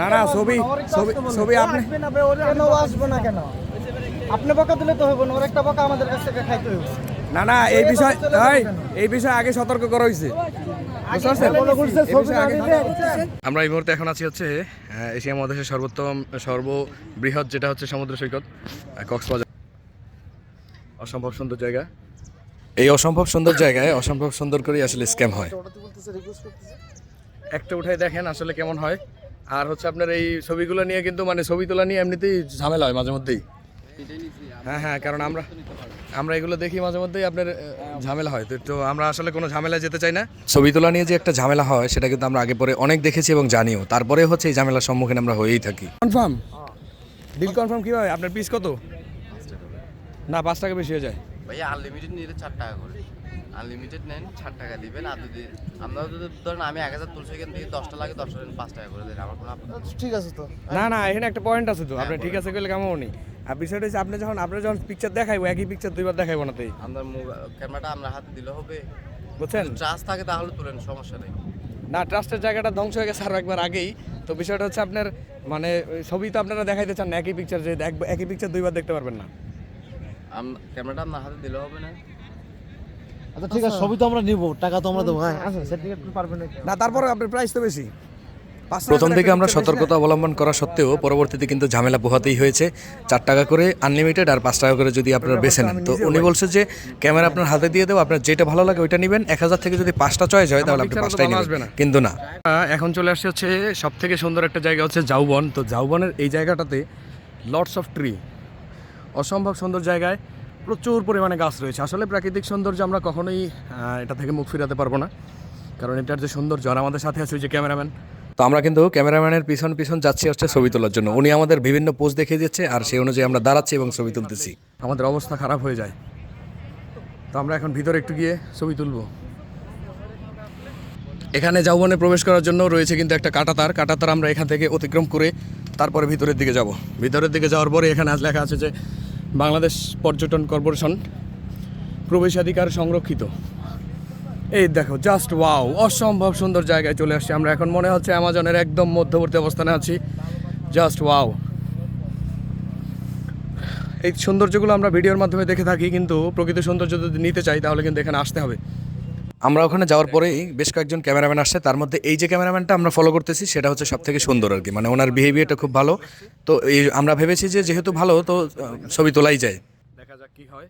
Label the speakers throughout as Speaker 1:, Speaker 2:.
Speaker 1: না না ছবি ছবি ছবি আপনি
Speaker 2: আসবে না কেন? আপনি বকা দিলে তো হবে না, ওর একটা বকা আমাদের কাছ থেকে খাইতে হবে।
Speaker 1: না না এই বিষয়ে আগে সতর্ক করা হয়েছে। আমরা এই মুহূর্তে এখন আছি হচ্ছে এশিয়া মহাদেশের সর্ববৃহৎ যেটা হচ্ছে সমুদ্র সৈকত কক্সবাজার। অসম্ভব সুন্দর জায়গা। এই অসম্ভব সুন্দর জায়গায় অসম্ভব সুন্দর করে আসলে স্ক্যাম হয়। একটা উঠাই দেখেন আসলে কেমন হয়। আর হচ্ছে আপনার এই ছবিগুলো নিয়ে কিন্তু মানে ছবি তোলা নিয়ে এমনিতেই ঝামেলা হয় মাঝে মধ্যেই। হ্যাঁ কারণ আমরা এগুলো দেখি মাঝে মধ্যেই আপনার ঝামেলা হয়। তো আমরা আসলে কোনো ঝামেলায় যেতে চাই না। ছবি তোলা নিয়ে যে একটা ঝামেলা হয় সেটা কিন্তু আমরা আগে পরে অনেক দেখেছি এবং জানিও। তারপরে হচ্ছে এই ঝামেলার সম্মুখীন আমরা হয়েই থাকি। কনফার্ম ডিল কনফার্ম কীভাবে? আপনার পিস কত? না 5 টাকা বেশি হয়ে যায়
Speaker 3: ভাইয়া। আনলিমিটেড নিলে 4 টাকা করে, আনলিমিটেড নেন 4 টাকা দিবেন। আর যদি আমরা যদি ধরেন আমি 1000 তুলছি, এখান থেকে 10টা লাগে 10 টাকা 5 টাকা করে দেন, আমার কোনো
Speaker 2: ঠিক আছে তো।
Speaker 1: না এখানে একটা পয়েন্ট আছে তো। আপনি ঠিক আছে কইলে কেমন নেই। আর বিষয়টা হচ্ছে আপনি যখন পিকচার দেখাইবো একই পিকচার দুইবার দেখাইবো না। তাই
Speaker 3: আমরা ক্যামেরাটা আমরা হাতে দিলে হবে,
Speaker 1: বুঝছেন?
Speaker 3: ট্রাস্ট থাকে তাহলে তুলেন, সমস্যা নেই।
Speaker 1: না ট্রাস্টের জায়গাটা ধ্বংস হয়ে গেছে আরো একবার আগেই। তো বিষয়টা হচ্ছে আপনার মানে ছবি তো আপনারা দেখাইতে চান না একই পিকচার, যে একই পিকচার দুইবার দেখতে পারবেন না।
Speaker 3: ক্যামেরাটা আপনার হাতে দিলে হবে না?
Speaker 2: আচ্ছা ঠিক আছে, ছবি তো আমরা নিব, টাকা তো আমরা দেবো। হ্যাঁ আচ্ছা সার্টিফিকেট পারবেন
Speaker 1: না তারপরে আপনার প্রাইস তো বেশি।
Speaker 4: প্রথম দিকে আমরা সতর্কতা অবলম্বন করা সত্ত্বেও পরবর্তীতে কিন্তু ঝামেলা পোহাতেই হয়েছে। 4 টাকা করে আনলিমিটেড আর 5 টাকা করে যদি আপনারা বেছে নেন। তো উনি বলছে যে ক্যামেরা আপনার হাতে দিয়ে দেবো, আপনার যেটা ভালো লাগে ওইটা নেবেন। 1000 থেকে যদি 5টা চয়েস হয় তাহলে আপনি 5টাই নেবেন, কিন্তু না।
Speaker 1: এখন চলে আসছে হচ্ছে সব থেকে সুন্দর একটা জায়গা হচ্ছে ঝাউবন। তো ঝাউবনের এই জায়গাটাতে লটস অফ ট্রি, অসম্ভব সুন্দর জায়গায় প্রচুর পরিমাণে গাছ রয়েছে। আসলে প্রাকৃতিক সৌন্দর্য আমরা কখনোই এটা থেকে মুখ ফিরাতে পারবো না, কারণ এটার যে সৌন্দর্য। আর আমাদের সাথে আছে ওই যে ক্যামেরাম্যান।
Speaker 4: তো আমরা কিন্তু ক্যামেরাম্যানের পিছন যাচ্ছি হচ্ছে ছবি তোলার জন্য। উনি আমাদের বিভিন্ন পোজ দেখিয়ে দিচ্ছে আর সেই অনুযায়ী আমরা দাঁড়াচ্ছি এবং ছবি তুলতেছি।
Speaker 1: আমাদের অবস্থা খারাপ হয়ে যায়। তো আমরা এখন ভিতরে একটু গিয়ে ছবি তুলবো। এখানে ঝাউবনে প্রবেশ করার জন্য রয়েছে কিন্তু একটা কাঁটাতার আমরা এখান থেকে অতিক্রম করে তারপরে ভিতরের দিকে যাব। ভিতরের দিকে যাওয়ার পরে এখানে আজ লেখা আছে যে বাংলাদেশ পর্যটন কর্পোরেশন প্রবেশাধিকার সংরক্ষিত। এই দেখো জাস্ট ওয়াও, অসম্ভব সুন্দর জায়গায় চলে আসছি আমরা। এখন মনে হচ্ছে অ্যামাজনের একদম মধ্যবর্তী অবস্থানে আছি। Just wow. এই সৌন্দর্যগুলো আমরা ভিডিওর মাধ্যমে দেখে থাকি, কিন্তু প্রকৃত সৌন্দর্য যদি নিতে চাই তাহলে কিন্তু এখানে আসতে হবে।
Speaker 4: আমরা ওখানে যাওয়ার পরেই বেশ কয়েকজন ক্যামেরাম্যান আসছে। তার মধ্যে এই যে ক্যামেরাম্যানটা আমরা ফলো করতেছি সেটা হচ্ছে সব থেকে সুন্দর আর কি, মানে ওনার বিহেভিয়ারটা খুব ভালো। তো এই আমরা ভেবেছি যে যেহেতু ভালো তো ছবি তোলাই যায়।
Speaker 1: দেখা যাক কি হয়।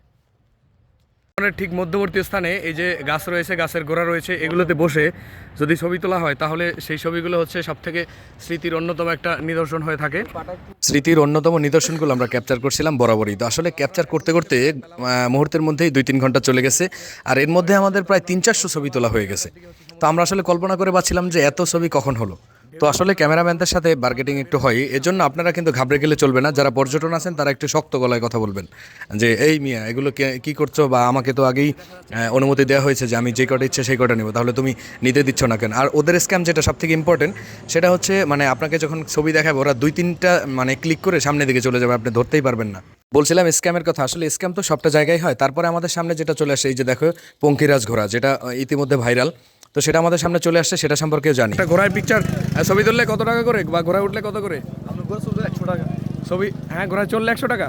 Speaker 1: ঠিক মধ্যবর্তী স্থানে এই যে গাছ রয়েছে, গাছের গোড়া রয়েছে, এগুলোতে বসে যদি ছবি তোলা হয় তাহলে সেই ছবিগুলো হচ্ছে সব থেকে স্মৃতির অন্যতম একটা নিদর্শন হয়ে থাকে।
Speaker 4: স্মৃতির অন্যতম নিদর্শনগুলো আমরা ক্যাপচার করছিলাম বরাবরই। তো আসলে ক্যাপচার করতে করতে মুহূর্তের মধ্যেই 2-3 ঘন্টা চলে গেছে। আর এর মধ্যে আমাদের প্রায় 300-400 ছবি তোলা হয়ে গেছে। তো আমরা আসলে কল্পনা করে পাচ্ছিলাম যে এত ছবি কখন হলো। তো আসলে ক্যামেরাম্যানদের সাথে বার্গেটিং একটু হয়, এজন্য আপনারা কিন্তু ঘাবড়ে গেলে চলবে না। যারা পর্যটন আছেন তারা একটু শক্ত গলায় কথা বলবেন যে এই মিয়া এগুলো কি করছো, বা আমাকে তো আগেই অনুমতি দেওয়া হয়েছে যে আমি যে কটা ইচ্ছে সেই কটা নেব, তাহলে তুমি নিতে দিচ্ছ না কেন? আর ওদের স্ক্যাম যেটা সব থেকে ইম্পর্টেন্ট সেটা হচ্ছে মানে আপনাকে যখন ছবি দেখাবে ওরা 2-3টা মানে ক্লিক করে সামনের দিকে চলে যাবে, আপনি ধরতেই পারবেন না। বলছিলাম স্ক্যামের কথা। আসলে স্ক্যাম তো সবটা জায়গায় হয়। তারপরে আমাদের সামনে যেটা চলে আসে এই যে দেখো পঙ্খিরাজ ঘোড়া, যেটা ইতিমধ্যে ভাইরাল। তো সেটা আমাদের সামনে চলে আসছে, সেটা সম্পর্কেও জানি।
Speaker 1: একটা ঘোড়ার পিকচার ছবি তুললে কত টাকা করে, বা ঘোড়া উঠলে কত করে?
Speaker 2: আমরা ঘোড়া চললে 100 টাকা
Speaker 1: ছবি। হ্যাঁ ঘোড়া চললে 100 টাকা,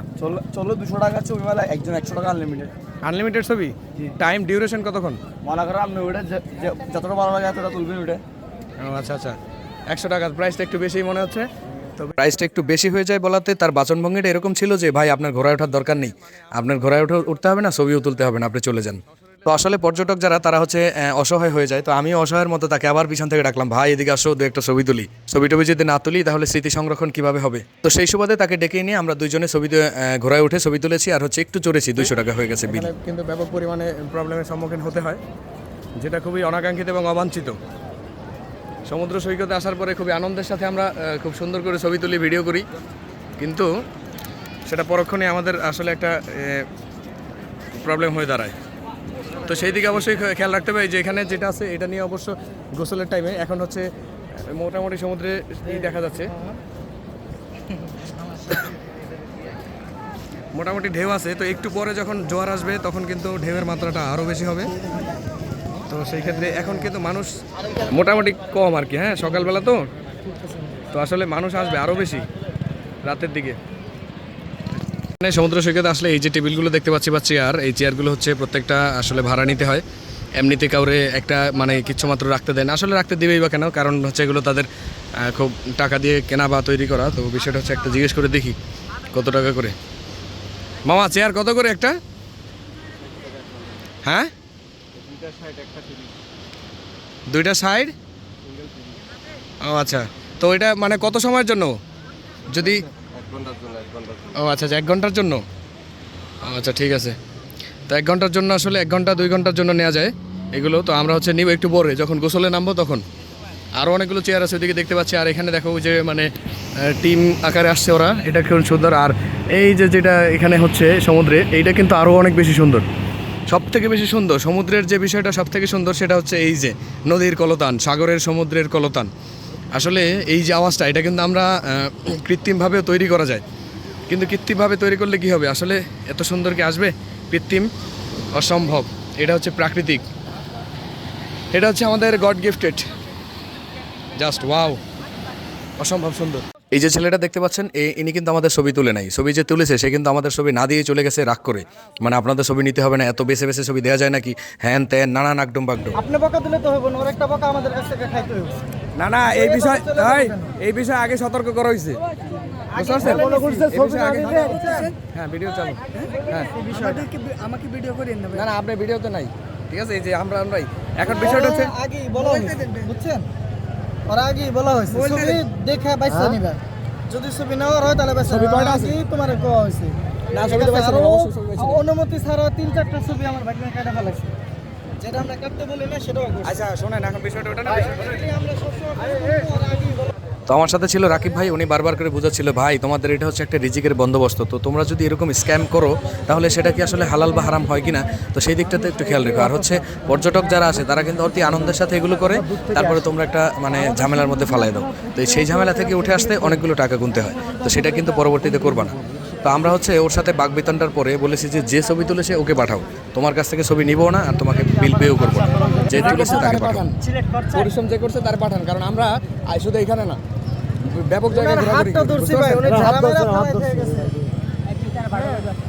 Speaker 2: চললে 200 টাকা ছবি, মেলা একজন 100 টাকা আনলিমিটেড।
Speaker 1: আনলিমিটেড ছবি। টাইম ডিউরেশন কতক্ষণ?
Speaker 2: মনে করো আপনি ওইটা যতটা ভালো লাগে এতটা তুলবেন ওইটা।
Speaker 1: আচ্ছা 100 টাকা। প্রাইসটা একটু বেশি মনে হচ্ছে।
Speaker 4: প্রাইসটা একটু বেশি হয়ে যায় বলাতে তার বাচনভঙ্গিটা এরকম ছিল যে ভাই আপনার ঘোড়ায় ওঠার দরকার নেই, আপনার ঘোড়ায় উঠতে হবে না, ছবিও তুলতে হবে না, আপনি চলে যান। তো আসলে পর্যটক যারা তারা হচ্ছে অসহায় হয়ে যায়। তো আমিও অসহায়ের মতো তাকে আবার পিছন থেকে ডাকলাম, ভাই এদিকে আসো, একটা ছবি তুলি। ছবি যদি না তুলি তাহলে স্মৃতি সংরক্ষণ কিভাবে হবে? তো সেই সুবাদে তাকে ডেকে নিয়ে আমরা দুইজনে ছবিতে ঘোড়ায় উঠে ছবি তুলেছি। আর হচ্ছে একটু চড়েছি, 200 টাকা হয়ে গেছে বিল।
Speaker 1: কিন্তু ব্যাপক পরিমাণে প্রবলেমের সম্মুখীন হতে হয়, যেটা খুবই অনাকাঙ্ক্ষিত এবং অবাঞ্ছিত। সমুদ্র সৈকতে আসার পরে খুবই আনন্দের সাথে আমরা খুব সুন্দর করে ছবি তুলি, ভিডিও করি, কিন্তু সেটা পরক্ষণে আমাদের আসলে একটা প্রবলেম হয়ে দাঁড়ায়। তো সেই দিকে অবশ্যই খেয়াল রাখতে হবে। যে এখানে যেটা আছে এটা নিয়ে অবশ্য গোসলের টাইমে এখন হচ্ছে মোটামুটি সমুদ্রে দেখা যাচ্ছে, মোটামুটি ঢেউ আছে। তো একটু পরে যখন জোয়ার আসবে তখন কিন্তু ঢেউয়ের মাত্রাটা আরও বেশি হবে। তো সেই ক্ষেত্রে এখন কিন্তু মানুষ মোটামুটি কম আর কি, হ্যাঁ সকালবেলা তো তো আসলে মানুষ আসবে আরও বেশি রাতের দিকে। মানে সমুদ্র সৈকতে আসলে এই যে টেবিলগুলো দেখতে পাচ্ছি বা চেয়ার, এই চেয়ারগুলো হচ্ছে প্রত্যেকটা আসলে ভাড়া নিতে হয়। এমনিতে কাউরে একটা মানে কিচ্ছু মাত্র রাখতে দেয় না, আসলে রাখতে দেবেই বা কেন, কারণ হচ্ছে এগুলো তাদের খুব টাকা দিয়ে কেনা বা তৈরি করা। তো বিষয়টা হচ্ছে একটা জিজ্ঞেস করে দেখি কত টাকা করে। মামা চেয়ার কত করে একটা? হ্যাঁ 2টা 60। ও আচ্ছা, তো এটা মানে কত সময়ের জন্য? যদি ও আচ্ছা আচ্ছা 1 ঘন্টার জন্য। ও আচ্ছা ঠিক আছে, তো 1 ঘন্টার জন্য আসলে 1 ঘন্টা 2 ঘন্টার জন্য নেওয়া যায় এগুলো। তো আমরা হচ্ছে নিব একটু পরে, যখন গোসলে নামবো তখন। আরও অনেকগুলো চেয়ার আছে ওইদিকে দেখতে পাচ্ছি। আর এখানে দেখো যে মানে টিম আকারে আসছে ওরা, এটা খুব সুন্দর। আর এই যে যেটা এখানে হচ্ছে সমুদ্রে, এইটা কিন্তু আরও অনেক বেশি সুন্দর, সব থেকে বেশি সুন্দর। সমুদ্রের যে বিষয়টা সব থেকে সুন্দর সেটা হচ্ছে এই যে নদীর কলতান, সাগরের সমুদ্রের কলতান। আসলে এই যে আওয়াজটা, এটা কিন্তু আমরা কৃত্রিমভাবেও তৈরি করা যায়, কিন্তু কৃত্রিমভাবে তৈরি করলে কি হবে? আসলে এত সুন্দর কি আসবে? কৃত্রিম অসম্ভব, এটা হচ্ছে প্রাকৃতিক, এটা হচ্ছে আমাদের গড গিফটেড। জাস্ট ওয়াও, অসম্ভব সুন্দর। এই যে ছেলেটা দেখতে পাচ্ছেন, ইনি কিন্তু আমাদের ছবি তুলে নাই। ছবি যে তুলেছে সে কিন্তু আমাদের ছবি না দিয়ে চলে গেছে রাগ করে, মানে আপনাদের ছবি নিতে হবে না, এত বেছে বেছে ছবি দেওয়া যায় নাকি, হ্যান ত্যান নানা নাকডুম বাগডুম।
Speaker 2: আপনি বকা দিলে তো হইব না, ওর একটা বকা আমাদের কাছ থেকে খাইতে হইব।
Speaker 1: না না, এই বিষয়ে আগে সতর্ক করা হয়েছে। হ্যাঁ ভিডিও চালু, হ্যাঁ
Speaker 2: আমাকে ভিডিও করে নেবে।
Speaker 1: না না আপনি ভিডিওতে নাই, ঠিক আছে? এই যে আমরাই এখন বিষয়টা হচ্ছে
Speaker 2: আগেই বলা হয়েছে, বুঝছেন? ওরা আগেই বলা হয়েছে ছবি দেখে বাইসা নিবা, যদি ছবি নেওয়ার হয় তাহলে বাইসা। ছবি কয়টা আছে তোমার কোয়া হয়েছে?
Speaker 1: না ছবি তো বাইসা, অবশ্যই ছবি বাইসা।
Speaker 2: অনুমতি ছাড়া 3-4টা ছবি আমার ভাগ্নে কাটা ফেলাইছে, যেটা আমরা কাটতে বলি না সেটাও করছে।
Speaker 1: আচ্ছা শোনেন, এখন বিষয়টা ওটা না,
Speaker 2: আমরা সবসময় ওরা আগেই বলা।
Speaker 4: তো আমার সাথে ছিল রাকিব ভাই, উনি বারবার করে বোঝাচ্ছিল, ভাই তোমাদের এটা হচ্ছে একটা রিজিকের বন্দোবস্ত, তো তোমরা যদি এরকম স্ক্যাম করো তাহলে সেটা কি আসলে হালাল বা হারাম হয় কিনা, তো সেই দিকটাতে একটু খেয়াল রেখো। আর হচ্ছে পর্যটক যারা আছে তারা কিন্তু অতি আনন্দের সাথে এগুলো করে, তারপরে তোমরা একটা মানে ঝামেলার মধ্যে ফালাই দাও। তো সেই ঝামেলা থেকে উঠে আসতে অনেকগুলো টাকা গুনতে হয়, তো সেটা কিন্তু পরবর্তীতে করবা না। তো আমরা হচ্ছে ওর সাথে বাগবিতণ্ডার পরে বলেছি যে ছবি তুলেছে ওকে পাঠাও, তোমার কাছ থেকে ছবি নিবও না আর তোমাকে বিল পেও করবো না, যে তুলেছে তাকে পাঠাও।
Speaker 1: পরিশ্রম যে করছে তার পাঠান, কারণ আমরা শুধু এখানে না, ব্যাপক জায়গায় ঘোরাঘুরি
Speaker 2: হাতটা ধরছি ভাই, উনি ঝামেলা ফালাইতে গেছে।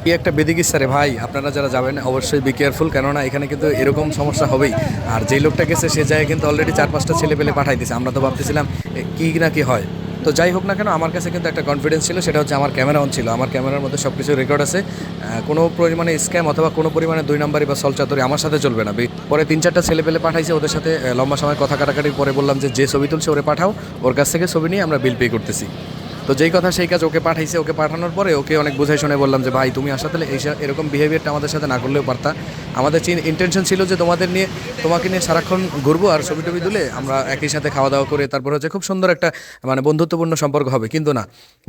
Speaker 4: কি একটা বেদিকিচ্ছা রে ভাই, আপনারা যারা যাবেন অবশ্যই বি কেয়ারফুল, কেননা এখানে কিন্তু এরকম সমস্যা হবেই। আর যেই লোকটা গেছে সে জায়গায় কিন্তু অলরেডি 4-5টা ছেলে পেলে পাঠাই দিয়েছে, আমরা তো ভাবতেছিলাম কি না কি হয়। তো যাই হোক না কেন, আমার কাছে কিন্তু একটা কনফিডেন্স ছিল, সেটা হচ্ছে আমার ক্যামেরা অন ছিল, আমার ক্যামেরার মধ্যে সব কিছু রেকর্ড আছে। কোনো পরিমাণে স্ক্যাম অথবা কোনো পরিমাণে 2 নাম্বারি বা সলচাতুরি আমার সাথে চলবে না। পরে 3-4টা ছেলে পেলে পাঠাইছে, ওদের সাথে লম্বা সময় কথা কাটাকাটির পরে বললাম যে ছবি তুলছে ওরে পাঠাও, ওর কাছ থেকে ছবি নিয়ে আমরা বিল পে করতেছি। তো যেই কথা সেই কাজ, ওকে পাঠাইছে। ওকে পাঠানোর পরে ওকে অনেক বোঝাই শুনে বললাম যে ভাই তুমি আসা তাহলে এরকম বিহেভিয়ারটা আমাদের সাথে না করলেও পারতা। আমাদের ইন্টেনশন ছিল যে তোমাকে নিয়ে সারাক্ষণ ঘুরবো আর ছবি টবি তুলে আমরা একই সাথে খাওয়া দাওয়া করে তারপর হচ্ছে খুব সুন্দর একটা মানে বন্ধুত্বপূর্ণ সম্পর্ক হবে, কিন্তু না,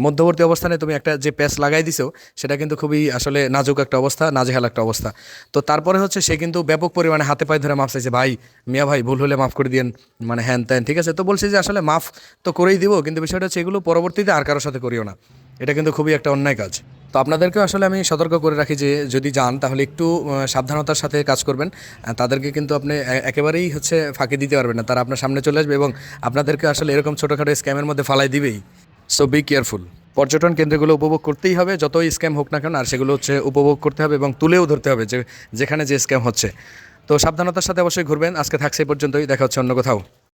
Speaker 4: মধ্যবর্তী অবস্থানে তুমি একটা যে প্যাচ লাগাই দিছো সেটা কিন্তু খুবই আসলে নাজুক একটা অবস্থা, নাজেহাল একটা অবস্থা। তো তারপরে হচ্ছে সে কিন্তু ব্যাপক পরিমাণে হাতে পায়ে ধরে মাফ চাইছে, ভাই মিয়া ভাই ভুল হলে মাফ করে দিয়েন, মানে হ্যান ত্যান, ঠিক আছে? তো বলছি যে আসলে মাফ তো করেই দিব, কিন্তু বিষয়টা হচ্ছে এগুলো পরবর্তীতে আর কারোর সাথে করিও না, এটা কিন্তু খুবই একটা অন্যায় কাজ। তো আপনাদেরকেও আসলে আমি সতর্ক করে রাখি যে যদি যান তাহলে একটু সাবধানতার সাথে কাজ করবেন। তাদেরকে কিন্তু আপনি একেবারেই হচ্ছে ফাঁকি দিতে পারবেন না, তারা আপনার সামনে চলে আসবে এবং আপনাদেরকে আসলে এরকম ছোটোখাটো স্ক্যামের মধ্যে ফালাই দিবেই। So be careful. পর্যটন কেন্দ্রগুলো উপভোগ করতেই হবে, যতই স্ক্যাম হোক না কেন, আর সেগুলো হচ্ছে উপভোগ করতে হবে এবং তুলেও ধরতে হবে যেখানে যে স্ক্যাম হচ্ছে। তো সাবধানতার সাথে অবশ্যই ঘুরবেন। আজকে থাকছে এই পর্যন্তই, দেখা হচ্ছে অন্য কোথাও।